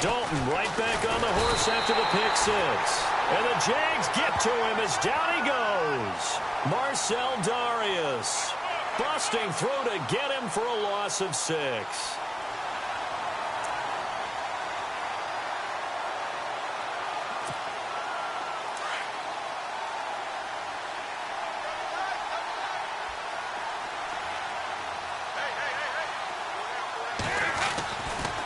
Dalton right back on the horse after the pick six. And the Jags get to him as down he goes. Marcel Darius busting through to get him for a loss of 6.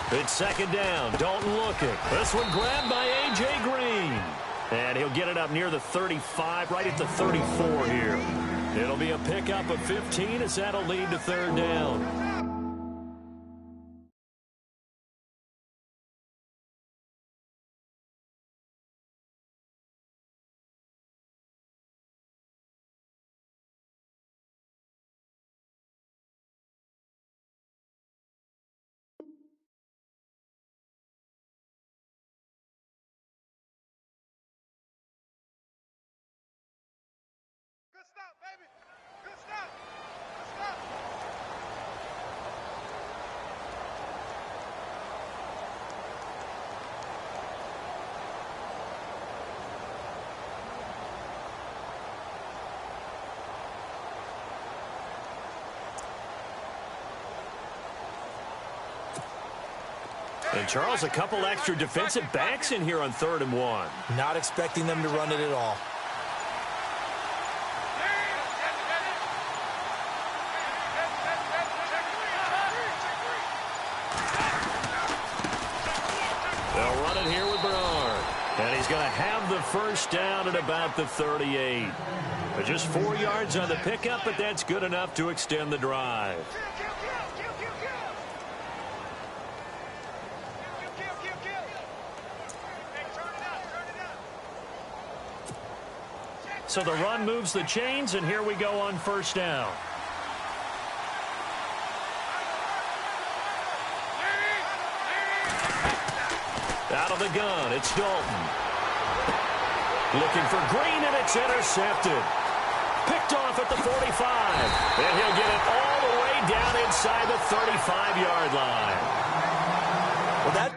It's second down. Dalton looking. This one grabbed by A.J. Green. And he'll get it up near the 35, right at the 34 here. It'll be a pickup of 15 as that'll lead to third down. Good stop, baby. Good stop. Good stop. And Charles, a couple extra defensive backs in here on 3rd and 1. Not expecting them to run it at all. They'll run it here with Bernard. And he's going to have the first down at about the 38. But just 4 yards on the pickup, but that's good enough to extend the drive. So the run moves the chains, and here we go on first down. Out of the gun, it's Dalton. Looking for Green, and it's intercepted. Picked off at the 45. And he'll get it all the way down inside the 35-yard line. Well, that...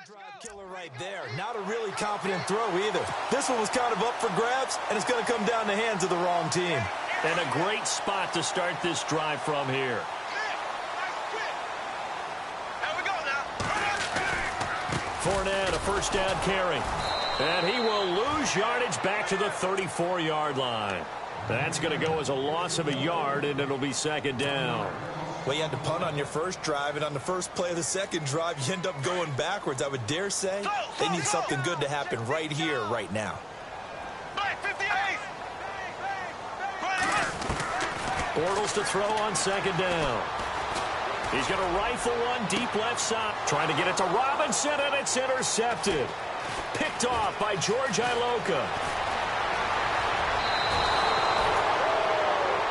drive killer right there. Not a really confident throw either. This one was kind of up for grabs, and it's going to come down the hands of the wrong team. And a great spot to start this drive from here. Fournette, a first down carry. And he will lose yardage back to the 34-yard line. That's going to go as a loss of a yard, and it'll be second down. Well, you had to punt on your first drive, and on the first play of the second drive, you end up going backwards. I would dare say they need something good to happen right here, right now. Bortles to throw on second down. He's going to rifle one deep left side. Trying to get it to Robinson, and it's intercepted. Picked off by George Iloka.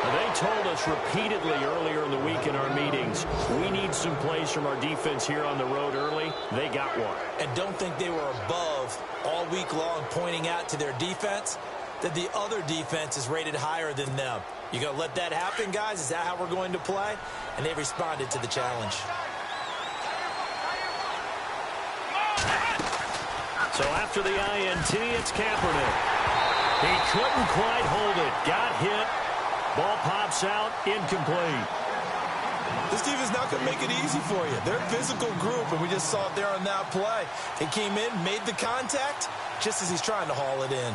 They told us repeatedly earlier in the week in our meetings, we need some plays from our defense here on the road early. They got one. And don't think they were above all week long pointing out to their defense that the other defense is rated higher than them. You going to let that happen, guys? Is that how we're going to play? And they responded to the challenge. So after the INT, it's Kaepernick. He couldn't quite hold it. Got hit. Ball pops out, incomplete. This team is not going to make it easy for you. They're a physical group, and we just saw it there on that play. He came in, made the contact, just as he's trying to haul it in.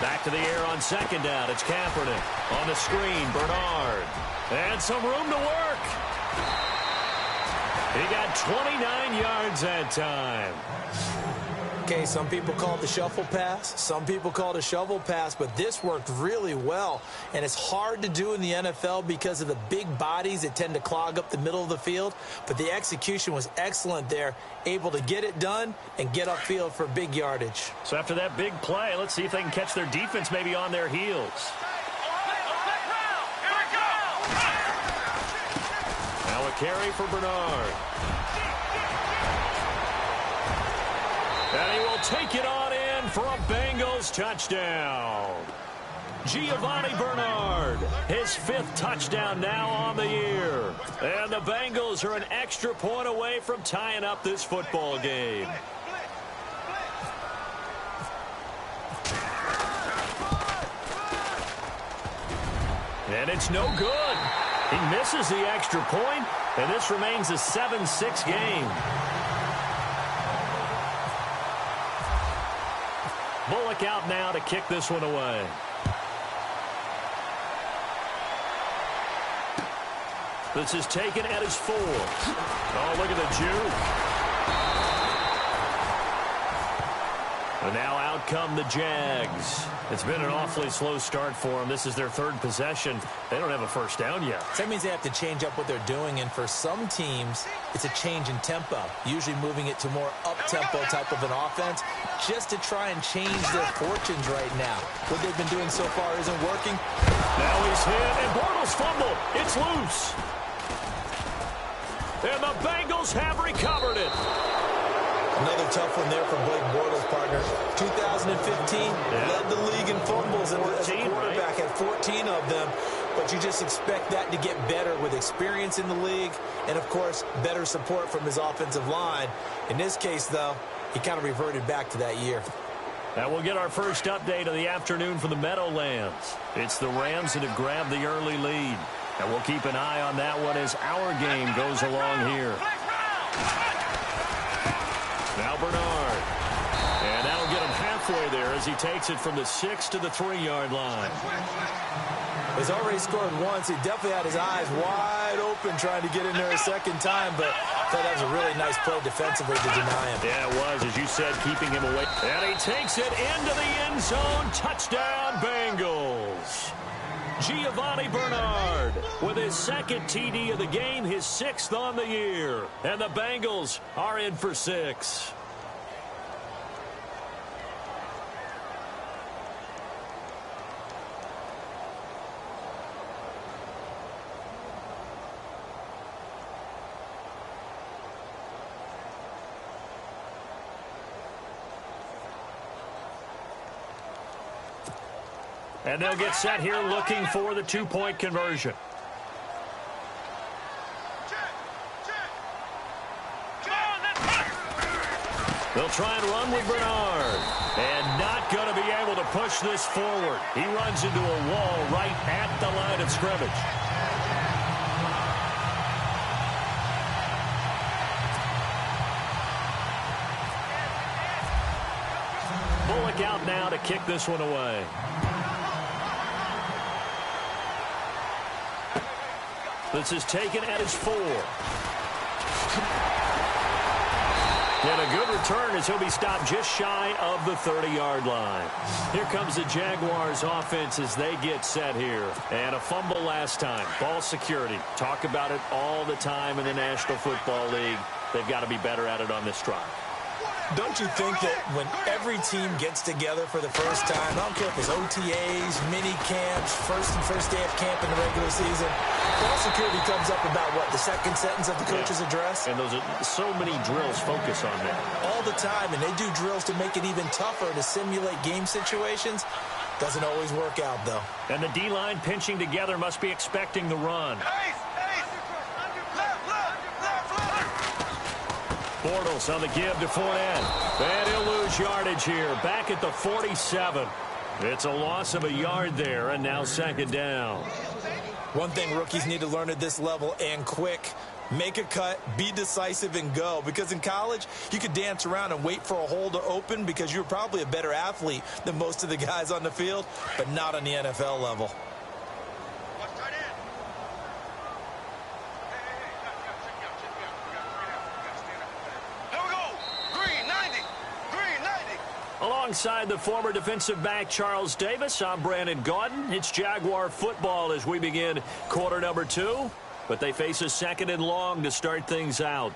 Back to the air on second down. It's Kaepernick. On the screen, Bernard. And some room to work. He got 29 yards that time. Okay, some people call it the shuffle pass. Some people call it a shovel pass, but this worked really well. And it's hard to do in the NFL because of the big bodies that tend to clog up the middle of the field. But the execution was excellent there, able to get it done and get upfield for big yardage. So after that big play, let's see if they can catch their defense maybe on their heels. Now Now a carry for Bernard. And he will take it on in for a Bengals touchdown. Giovanni Bernard, his 5th touchdown now on the year. And the Bengals are an extra point away from tying up this football game. And it's no good. He misses the extra point, and this remains a 7-6 game. Bullock out now to kick this one away. This is taken at his 4. Oh, look at the juke. And now out come the Jags. It's been an awfully slow start for them. This is their 3rd possession. They don't have a first down yet. That means they have to change up what they're doing, and for some teams, it's a change in tempo, usually moving it to more up-tempo type of an offense, just to try and change their fortunes right now. What they've been doing so far isn't working. Now he's hit, and Bortles fumble. It's loose. And the Bengals have recovered it. Another tough one there for Blake Bortles, partner. 2015, led the league in fumbles as a quarterback, had 14 of them. But you just expect that to get better with experience in the league and, of course, better support from his offensive line. In this case, though, he kind of reverted back to that year. And we'll get our first update of the afternoon from the Meadowlands. It's the Rams that have grabbed the early lead. And we'll keep an eye on that one as our game goes along here. Now Bernard. And that'll get him halfway there as he takes it from the 6 to the 3-yard line. He's already scored once. He definitely had his eyes wide open trying to get in there a second time, but I thought that was a really nice play defensively to deny him. Yeah, it was, as you said, keeping him away. And he takes it into the end zone. Touchdown, Bengals. Giovanni Bernard with his 2nd TD of the game, his 6th on the year. And the Bengals are in for 6. And they'll get set here looking for the 2-point conversion. They'll try and run with Bernard. And not going to be able to push this forward. He runs into a wall right at the line of scrimmage. Bullock out now to kick this one away. This is taken at his 4. And a good return as he'll be stopped just shy of the 30-yard line. Here comes the Jaguars offense as they get set here. And a fumble last time. Ball security. Talk about it all the time in the National Football League. They've got to be better at it on this drive. Don't you think that when every team gets together for the first time, I don't care if it's OTAs, mini camps, first day of camp in the regular season, ball security comes up about, what, the second sentence of the coach's address? And those are so many drills focus on that. All the time, and they do drills to make it even tougher to simulate game situations. Doesn't always work out, though. And the D-line pinching together must be expecting the run. Bortles on the give to Fournette. And he'll lose yardage here. Back at the 47. It's a loss of a yard there, and now 2nd down. One thing rookies need to learn at this level, and quick, make a cut, be decisive, and go. Because in college, you could dance around and wait for a hole to open because you're probably a better athlete than most of the guys on the field, but not on the NFL level. Alongside the former defensive back Charles Davis, I'm Brandon Gaudin. It's Jaguar football as we begin quarter number 2. But they face a 2nd and long to start things out.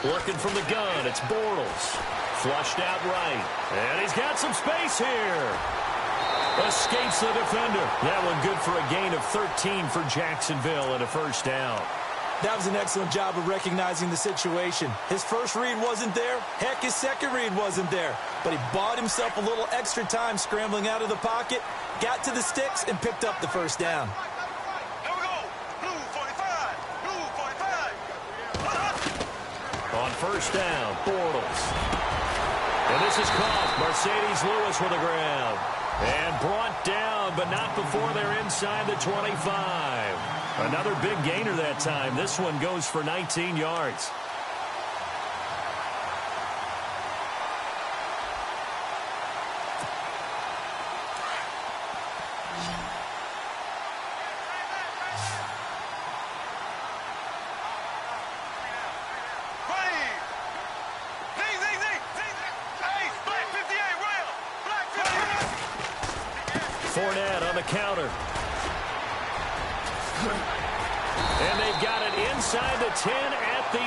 Looking from the gun, it's Bortles. Flushed out right. And he's got some space here. Escapes the defender. That one good for a gain of 13 for Jacksonville and a first down. That was an excellent job of recognizing the situation. His first read wasn't there. Heck, his second read wasn't there. But he bought himself a little extra time scrambling out of the pocket, got to the sticks, and picked up the first down. Here we go. Blue 45. Blue 45. On first down, Bortles. And this is caught. Mercedes Lewis with the ground. And brought down, but not before they're inside the 25. Another big gainer that time. This one goes for 19 yards. Fournette on the counter. And they've got it inside the 10 at the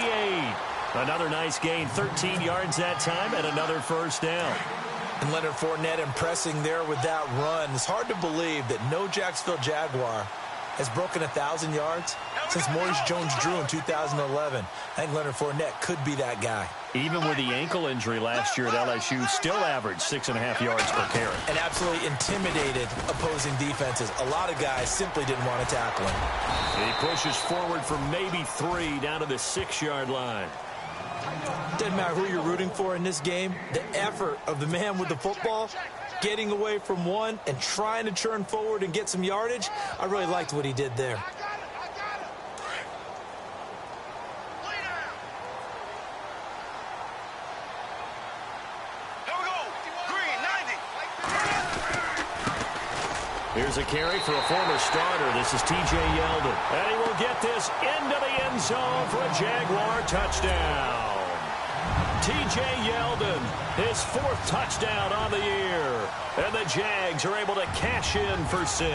8. Another nice gain, 13 yards that time, and another first down. And Leonard Fournette impressing there with that run. It's hard to believe that no Jacksonville Jaguar has broken 1,000 yards since Maurice Jones-Drew in 2011. I think Leonard Fournette could be that guy. Even with the ankle injury last year at LSU, still averaged 6.5 yards per carry. And absolutely intimidated opposing defenses. A lot of guys simply didn't want to tackle him. He pushes forward for maybe 3 down to the 6-yard line. Doesn't matter who you're rooting for in this game. The effort of the man with the football, getting away from one and trying to turn forward and get some yardage, I really liked what he did there. Here's a carry for a former starter. This is T.J. Yeldon. And he will get this into the end zone for a Jaguar touchdown. T.J. Yeldon, his 4th touchdown on the year. And the Jags are able to cash in for 6.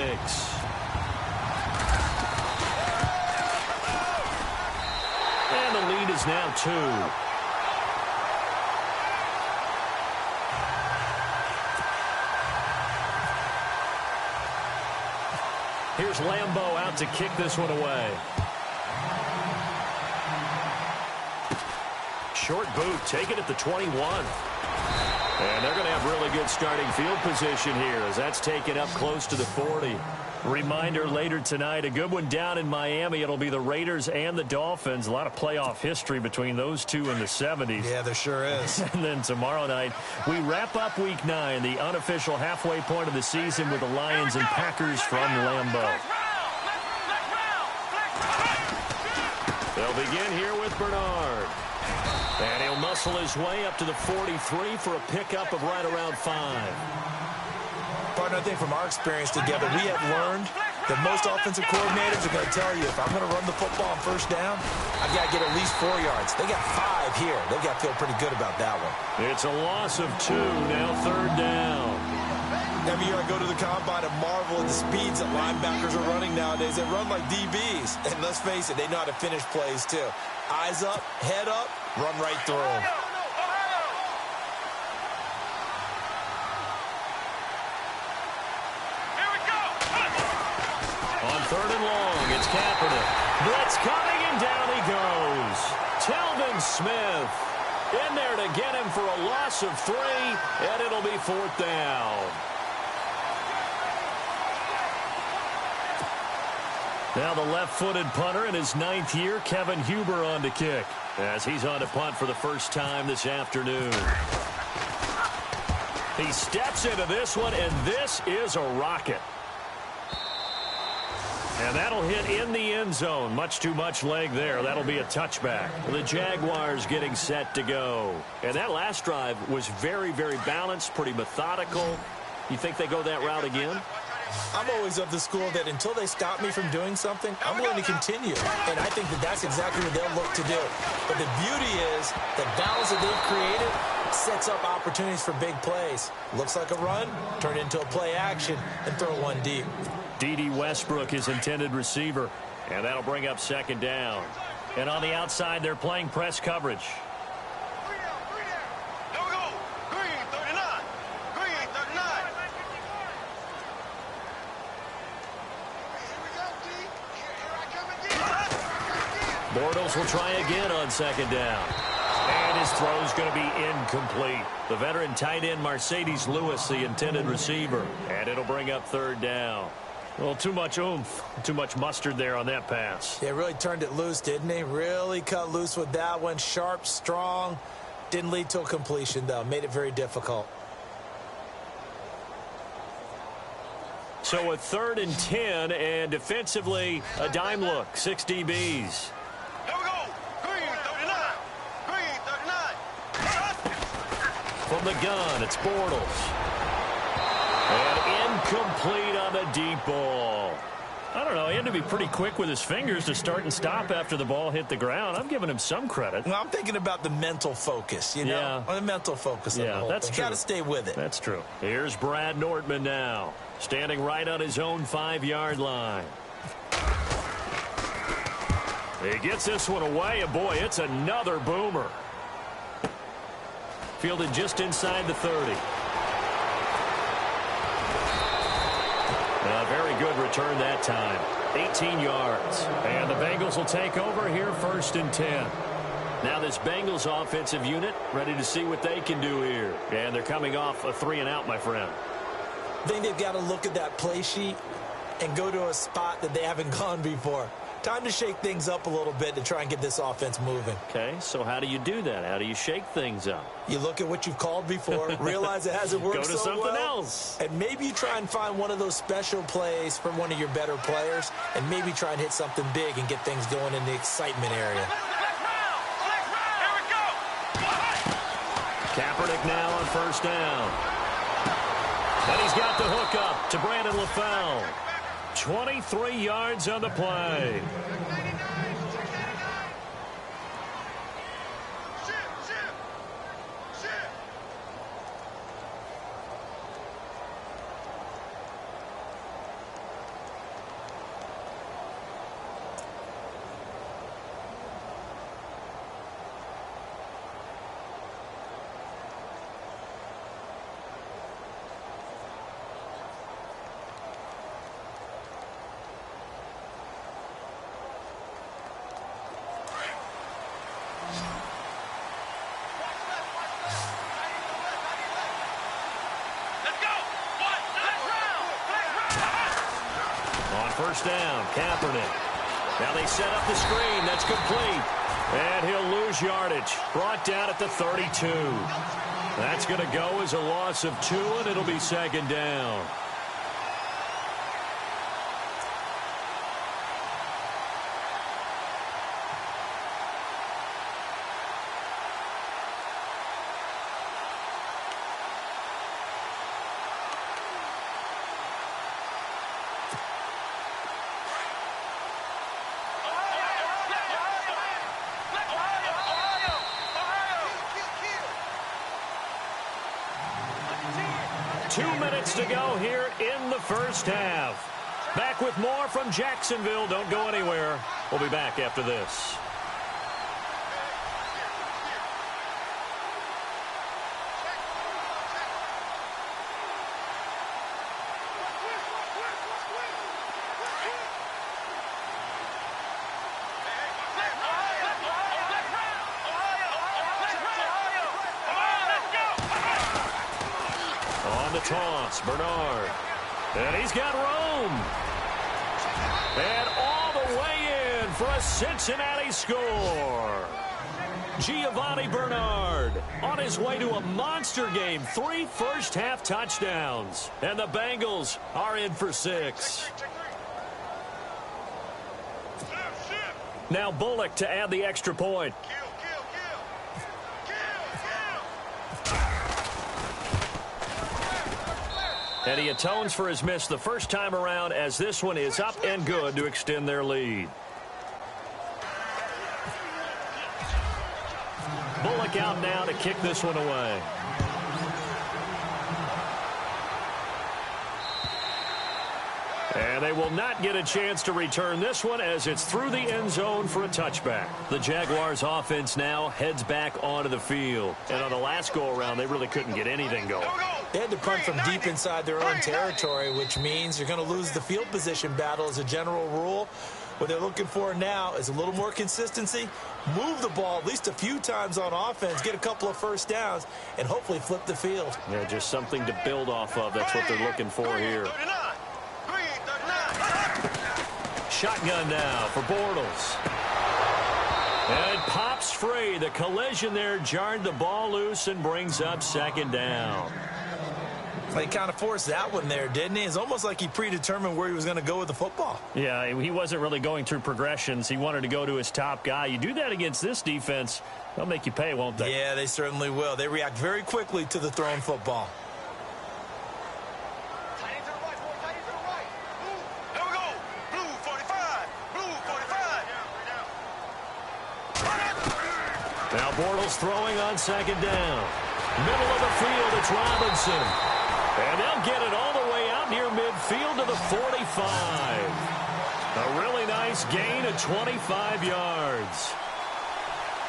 And the lead is now 2. Here's Lambeau out to kick this one away. Short boot, taken at the 21. And they're going to have really good starting field position here as that's taken up close to the 40. Reminder later tonight, a good one down in Miami. It'll be the Raiders and the Dolphins. A lot of playoff history between those two in the 70s. Yeah, there sure is. And then tomorrow night, we wrap up Week 9, the unofficial halfway point of the season with the Lions and Packers from Lambeau. They'll begin here with Bernard. And he'll muscle his way up to the 43 for a pickup of right around 5. Partner, I think from our experience together, we have learned that most offensive coordinators are going to tell you, if I'm going to run the football on first down, I've got to get at least 4 yards. They got 5 here. They've got to feel pretty good about that one. It's a loss of 2, now 3rd down. Every year I go to the combine and marvel at the speeds that linebackers are running nowadays. They run like DBs. And let's face it, they know how to finish plays too. Eyes up, head up, run right through them. On 3rd and long, it's Kaepernick. Blitz coming, and down he goes. Telvin Smith in there to get him for a loss of 3, and it'll be 4th down. Now the left-footed punter in his 9th year, Kevin Huber, on to kick, as he's on to punt for the first time this afternoon. He steps into this one, and this is a rocket. And that'll hit in the end zone. Much too much leg there. That'll be a touchback. The Jaguars getting set to go. And that last drive was very, very balanced, pretty methodical. You think they go that route again? I'm always of the school that until they stop me from doing something, I'm going to continue. And I think that that's exactly what they'll look to do. But the beauty is the balance that they've created sets up opportunities for big plays. Looks like a run, turn into a play action, and throw one deep. D.D. Westbrook is intended receiver, and that'll bring up 2nd down. And on the outside, they're playing press coverage. Bortles will try again on second down. And his throw's going to be incomplete. The veteran tight end Mercedes Lewis, the intended receiver. And it'll bring up third down. Well, too much oomph, too much mustard there on that pass. Yeah, really turned it loose, didn't he? Really cut loose with that one. Sharp, strong. Didn't lead to a completion, though. Made it very difficult. So a 3rd and 10, and defensively, a dime look. 6 DBs. Here we go. Green 39. Green 39. From the gun, it's Bortles. And incomplete on the deep ball. I don't know, he had to be pretty quick with his fingers to start and stop after the ball hit the ground. I'm giving him some credit. Well, I'm thinking about the mental focus, you know? Yeah. The mental focus of the whole that's thing. true. Got to stay with it. That's true. Here's Brad Nordman now, standing right on his own 5-yard line. He gets this one away, and boy, it's another boomer. Fielded just inside the 30. A very good return that time. 18 yards. And the Bengals will take over here 1st and 10. Now this Bengals offensive unit ready to see what they can do here. And they're coming off a 3-and-out, my friend. I think they've got to look at that play sheet and go to a spot that they haven't gone before. Time to shake things up a little bit to try and get this offense moving. Okay, so how do you do that? How do you shake things up? You look at what you've called before, realize it hasn't worked Go to so something well, else. and maybe you try and find one of those special plays from one of your better players, and maybe try and hit something big and get things going in the excitement area. Here we go. Kaepernick now on 1st down. And he's got the hook up to Brandon LaFell. 23 yards on the play. First down, Kaepernick. Now they set up the screen. That's complete. And he'll lose yardage. Brought down at the 32. That's going to go as a loss of 2, and it'll be 2nd down. To go here in the first half. Back with more from Jacksonville. Don't go anywhere. We'll be back after this. Toss, Bernard. And he's got room. And all the way in for a Cincinnati score. Giovanni Bernard on his way to a monster game. 3 first-half touchdowns. And the Bengals are in for 6. Now Bullock to add the extra point. And he atones for his miss the first time around, as this one is up and good to extend their lead. Bullock out now to kick this one away. And they will not get a chance to return this one, as it's through the end zone for a touchback. The Jaguars offense now heads back onto the field. And on the last go-around, they really couldn't get anything going. They had to punt from deep inside their own territory, which means you're going to lose the field position battle as a general rule. What they're looking for now is a little more consistency, move the ball at least a few times on offense, get a couple of first downs, and hopefully flip the field. Yeah, just something to build off of. That's what they're looking for here. Shotgun now for Bortles. And it pops free. The collision there jarred the ball loose and brings up second down. He kind of forced that one there, didn't he? It's almost like he predetermined where he was going to go with the football. Yeah, he wasn't really going through progressions. He wanted to go to his top guy. You do that against this defense, they'll make you pay, won't they? Yeah, they certainly will. They react very quickly to the thrown football. Now Bortles throwing on second down. Middle of the field, it's Robinson. And they'll get it all the way out near midfield to the 45. A really nice gain of 25 yards.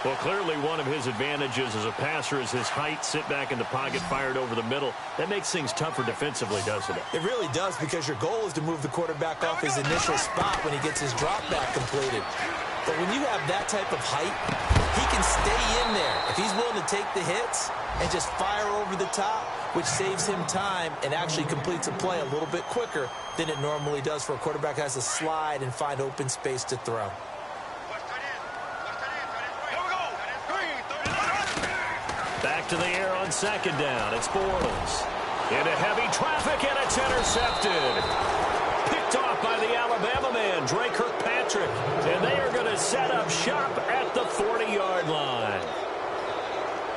Well, clearly one of his advantages as a passer is his height. Sit back in the pocket, fired over the middle. That makes things tougher defensively, doesn't it? It really does, because your goal is to move the quarterback off his initial spot when he gets his drop back completed. But when you have that type of height, he can stay in there if he's willing to take the hits and just fire over the top, which saves him time and actually completes a play a little bit quicker than it normally does for a quarterback who has to slide and find open space to throw. Back to the air on second down. It's Bortles. Into heavy traffic, and it's intercepted. Picked off by the Alabama man, Drake Kirkpatrick. And they are going to set up shop at the 40-yard line.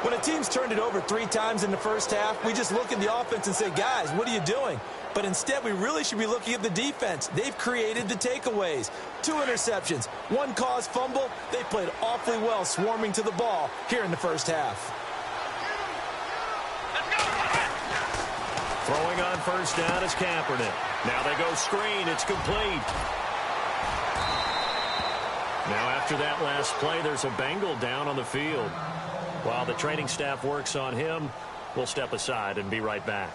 When a team's turned it over 3 times in the first half, we just look at the offense and say, guys, what are you doing? But instead, we really should be looking at the defense. They've created the takeaways. 2 interceptions, 1 caused fumble. They played awfully well swarming to the ball here in the first half. Throwing on first down is Kaepernick. Now they go screen. It's complete. Now after that last play, there's a Bengal down on the field. While the training staff works on him, we'll step aside and be right back.